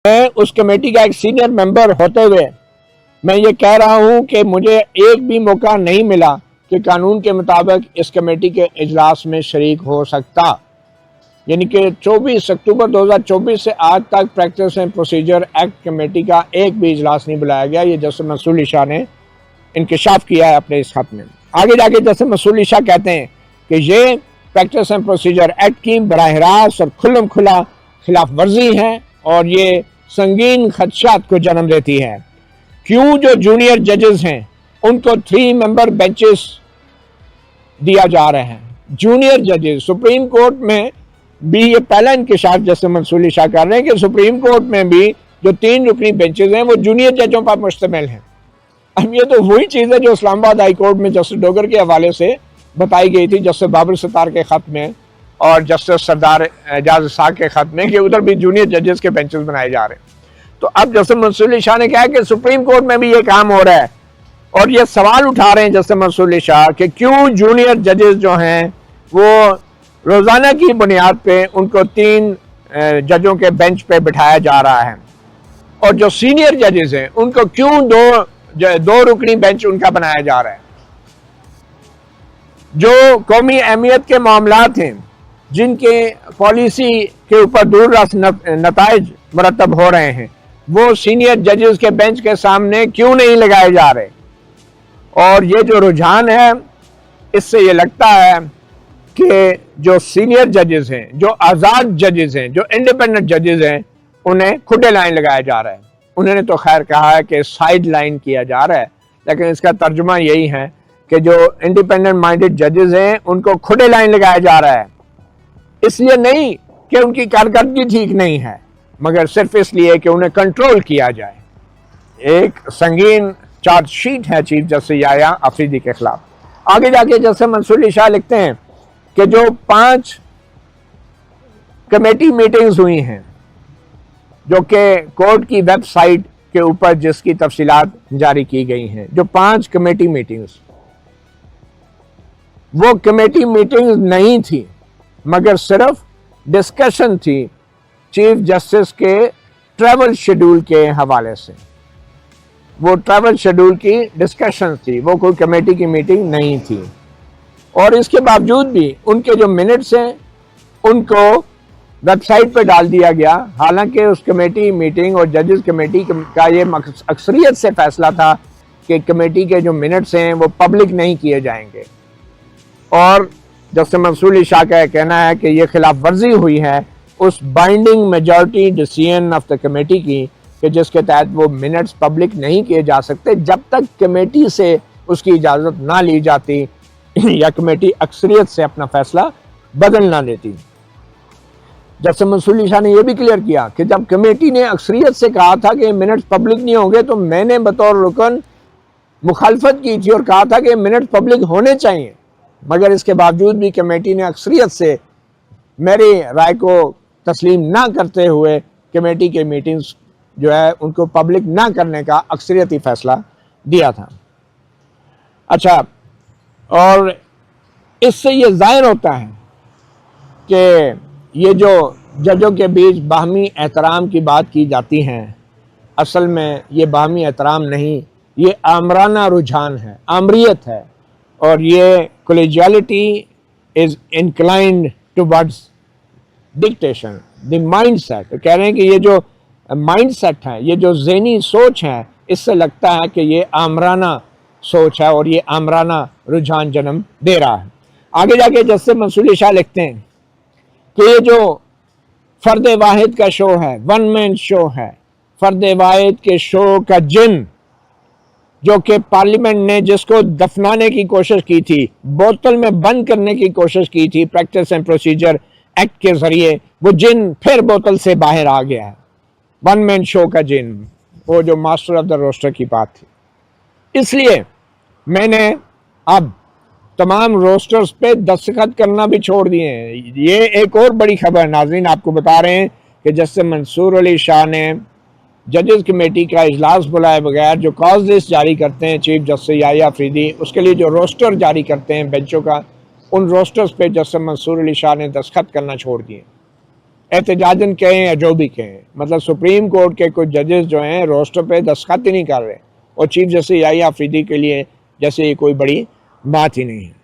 میں اس کمیٹی کا ایک سینئر ممبر ہوتے ہوئے میں یہ کہہ رہا ہوں کہ مجھے ایک بھی موقع نہیں ملا کہ قانون کے مطابق اس کمیٹی کے اجلاس میں شریک ہو سکتا، یعنی کہ 24 اکتوبر 2024 سے آج تک practice and procedure act committee کا ایک بھی اجلاس نہیں بلایا گیا۔ یہ جسٹس منصور علی شاہ نے انکشاف کیا ہے اپنے اس خط میں۔ آگے جا کے جسٹس منصور علی شاہ کہتے ہیں کہ یہ پریکٹس اینڈ پروسیجر ایکٹ کی براہ راست اور کھلم کھلا خلاف ورزی ہے اور یہ سنگین خدشات کو جنم دیتی ہے۔ کیوں جو جونیئر ججز ہیں ان کو 3 ممبر بینچز دیا جا رہے ہیں؟ جونیئر ججز سپریم کورٹ میں بھی یہ پہلا انکشاف جسٹس منصور علی شاہ کر رہے ہیں کہ سپریم کورٹ میں بھی جو 3 رکنی بینچز ہیں وہ جونیئر ججوں پر مشتمل ہیں۔ اب یہ تو وہی چیز ہے جو اسلام آباد ہائی کورٹ میں جسٹس ڈوگر کے حوالے سے بتائی گئی تھی، جسٹس بابر ستار کے خط میں اور جسٹس سردار اعجاز اسحاق کے خط میں، کہ ادھر بھی جونیئر ججز کے بینچز بنائے جا رہے ہیں۔ تو اب جسٹس منصور علی شاہ نے کہا کہ سپریم کورٹ میں بھی یہ کام ہو رہا ہے، اور یہ سوال اٹھا رہے ہیں جسٹس منصور علی شاہ کہ کیوں جونیئر ججز جو ہیں وہ روزانہ کی بنیاد پہ ان کو 3 ججوں کے بینچ پہ بٹھایا جا رہا ہے، اور جو سینئر ججز ہیں ان کو کیوں دو رکنی بینچ ان کا بنایا جا رہا ہے۔ جو قومی اہمیت کے معاملات ہیں جن کے پالیسی کے اوپر دور رس نتائج مرتب ہو رہے ہیں، وہ سینئر ججز کے بینچ کے سامنے کیوں نہیں لگائے جا رہے؟ اور یہ جو رجحان ہے اس سے یہ لگتا ہے کہ جو سینئر ججز ہیں، جو آزاد ججز ہیں، جو انڈیپینڈنٹ ججز ہیں، انہیں کھڈے لائن لگایا جا رہا ہے۔ انہوں نے تو خیر کہا ہے کہ سائیڈ لائن کیا جا رہا ہے، لیکن اس کا ترجمہ یہی ہے کہ جو انڈیپینڈنٹ مائنڈڈ ججز ہیں ان کو کھڈے لائن لگایا جا رہا ہے، اس لیے نہیں کہ ان کی کارکردگی ٹھیک نہیں ہے، مگر صرف اس لیے کہ انہیں کنٹرول کیا جائے۔ ایک سنگین چارج شیٹ ہے چیف جسٹس یحییٰ آفریدی کے خلاف۔ آگے جا کے جسٹس منصور علی شاہ لکھتے ہیں کہ جو 5 کمیٹی میٹنگز ہوئی ہیں جو کہ کورٹ کی ویب سائٹ کے اوپر جس کی تفصیلات جاری کی گئی ہیں، جو 5 کمیٹی میٹنگز، وہ کمیٹی میٹنگز نہیں تھی مگر صرف ڈسکشن تھی چیف جسٹس کے ٹریول شیڈول کے حوالے سے۔ وہ ٹریول شیڈول کی ڈسکشن تھی، وہ کوئی کمیٹی کی میٹنگ نہیں تھی، اور اس کے باوجود بھی ان کے جو منٹس ہیں ان کو ویب سائٹ پہ ڈال دیا گیا، حالانکہ اس کمیٹی میٹنگ اور ججز کمیٹی کا یہ اکثریت سے فیصلہ تھا کہ کمیٹی کے جو منٹس ہیں وہ پبلک نہیں کیے جائیں گے۔ اور جسٹس منصور علی شاہ کا کہنا ہے کہ یہ خلاف ورزی ہوئی ہے اس binding majority decision of the committee کی، کہ جس کے تحت وہ منٹس پبلک نہیں کیے جا سکتے جب تک کمیٹی سے اس کی اجازت نہ لی جاتی یا کمیٹی اکثریت سے اپنا فیصلہ بدل نہ لیتی۔ جسٹس منصور علی شاہ نے یہ بھی کلیئر کیا کہ جب کمیٹی نے اکثریت سے کہا تھا کہ منٹس پبلک نہیں ہوں گے تو میں نے بطور رکن مخالفت کی تھی اور کہا تھا کہ منٹس پبلک ہونے چاہیے، مگر اس کے باوجود بھی کمیٹی نے اکثریت سے میری رائے کو تسلیم نہ کرتے ہوئے کمیٹی کے میٹنگز جو ہے ان کو پبلک نہ کرنے کا اکثریتی فیصلہ دیا تھا۔ اچھا، اور اس سے یہ ظاہر ہوتا ہے کہ یہ جو ججوں کے بیچ باہمی احترام کی بات کی جاتی ہے، اصل میں یہ باہمی احترام نہیں، یہ آمرانہ رجحان ہے، آمریت ہے، اور یہ collegiality is inclined towards dictation, the mindset۔ تو کہہ رہے ہیں کہ یہ جو مائنڈ سیٹ ہے، یہ جو ذہنی سوچ ہے، اس سے لگتا ہے کہ یہ آمرانہ سوچ ہے اور یہ آمرانہ رجحان جنم دے رہا ہے۔ آگے جا کے جسٹس منصور علی شاہ لکھتے ہیں کہ یہ جو فرد واحد کا شو ہے، ون مین شو ہے، فرد واحد کے شو کا جن، جو کہ پارلیمنٹ نے جس کو دفنانے کی کوشش کی تھی، بوتل میں بند کرنے کی کوشش کی تھی پریکٹس اینڈ پروسیجر ایکٹ کے ذریعے، وہ جن پھر بوتل سے باہر آ گیا ہے۔ ون مین شو کا جن، وہ جو ماسٹر آف دا روسٹر کی بات تھی۔ اس لیے میں نے اب تمام روسٹرز پہ دستخط کرنا بھی چھوڑ دیے ہیں۔ یہ ایک اور بڑی خبر ناظرین آپ کو بتا رہے ہیں کہ جسٹس منصور علی شاہ نے ججز کمیٹی کا اجلاس بلائے بغیر جو کاز لسٹ جاری کرتے ہیں چیف جسٹس یحییٰ آفریدی، اس کے لیے جو روسٹر جاری کرتے ہیں بینچوں کا، ان روسٹرز پہ جسٹس منصور علی شاہ نے دستخط کرنا چھوڑ دیے۔ احتجاجن کہیں یا جو بھی کہیں، مطلب سپریم کورٹ کے کچھ ججز جو ہیں روسٹر پہ دستخط ہی نہیں کر رہے، اور چیف جسٹس یحییٰ آفریدی کے لیے جیسے یہ کوئی بڑی بات ہی نہیں ہے۔